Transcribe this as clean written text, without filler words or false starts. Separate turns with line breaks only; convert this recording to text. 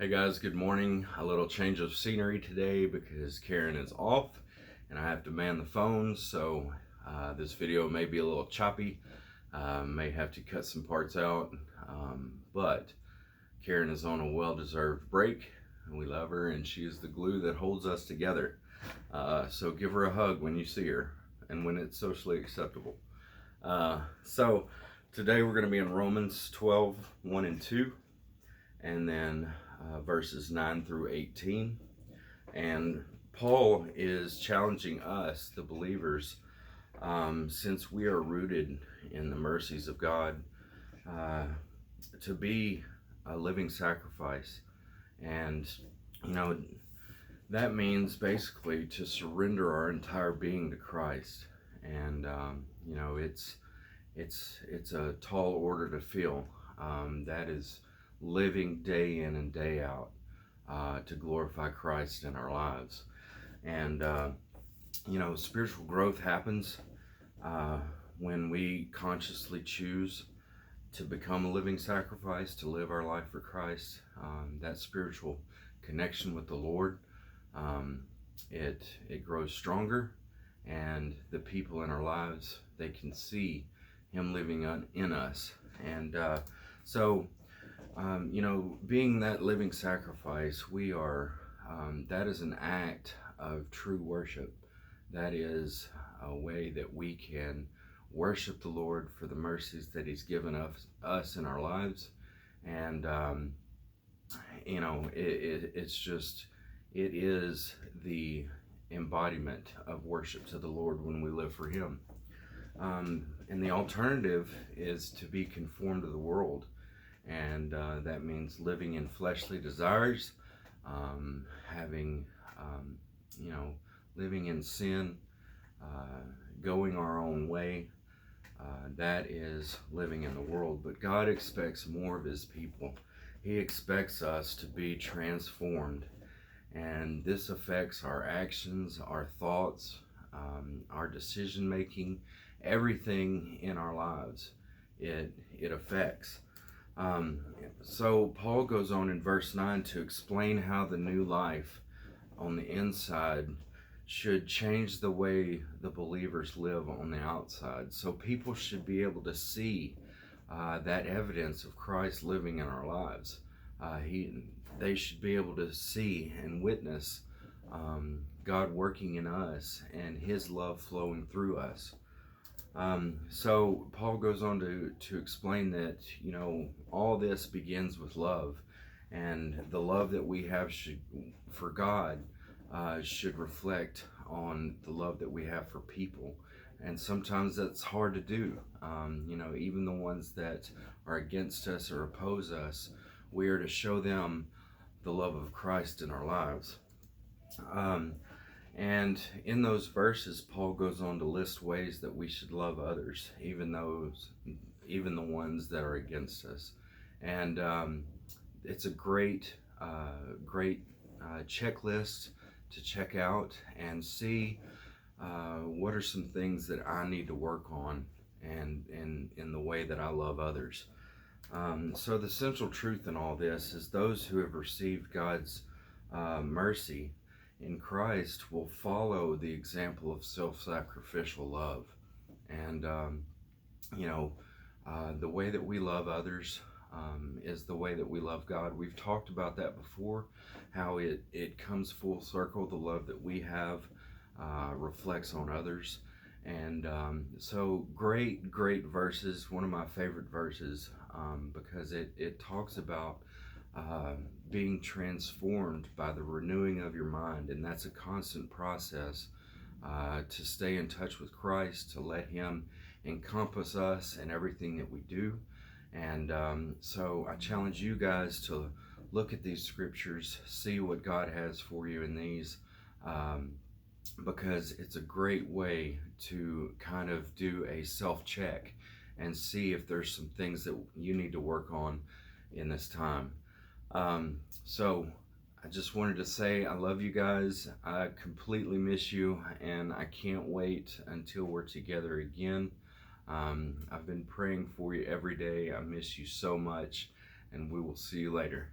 Hey guys, good morning. A little change of scenery today because Karen is off and I have to man the phones, so this video may be a little choppy. May have to cut some parts out, but Karen is on a well-deserved break and we love her, and she is the glue that holds us together. So give her a hug when you see her and when it's socially acceptable. So today we're going to be in Romans 12, 1 and 2, and then verses 9 through 18. And Paul is challenging us, the believers, since we are rooted in the mercies of God, to be a living sacrifice. And, you know, that means basically to surrender our entire being to Christ. And, it's a tall order to fill. That is living day in and day out to glorify Christ in our lives. And, spiritual growth happens when we consciously choose to become a living sacrifice, to live our life for Christ. That spiritual connection with the Lord, it grows stronger, and the people in our lives, they can see Him living in us. And being that living sacrifice, we are, that is an act of true worship. That is a way that we can worship the Lord for the mercies that He's given us in our lives. And, it is the embodiment of worship to the Lord when we live for Him. And the alternative is to be conformed to the world. And that means living in fleshly desires, living in sin, going our own way. That is living in the world. But God expects more of His people. He expects us to be transformed. And this affects our actions, our thoughts, our decision making, everything in our lives. It affects. So Paul goes on in verse 9 to explain how the new life on the inside should change the way the believers live on the outside. So people should be able to see that evidence of Christ living in our lives. They should be able to see and witness God working in us and His love flowing through us. So Paul goes on to explain that, all this begins with love, and the love that we have for God should reflect on the love that we have for people. And sometimes that's hard to do. Even the ones that are against us or oppose us, we are to show them the love of Christ in our lives. And in those verses, Paul goes on to list ways that we should love others, even the ones that are against us. And it's a great checklist to check out and see what are some things that I need to work on, and in the way that I love others. So the central truth in all this is those who have received God's mercy in Christ will follow the example of self-sacrificial love. And, the way that we love others is the way that we love God. We've talked about that before, how it comes full circle. The love that we have reflects on others. And so great verses, one of my favorite verses, because it talks about being transformed by the renewing of your mind. And that's a constant process to stay in touch with Christ, to let Him encompass us in everything that we do. And so I challenge you guys to look at these scriptures, see what God has for you in these, because it's a great way to kind of do a self-check and see if there's some things that you need to work on in this time. So I just wanted to say I love you guys. I completely miss you, and I can't wait until we're together again. I've been praying for you every day. I miss you so much, and we will see you later.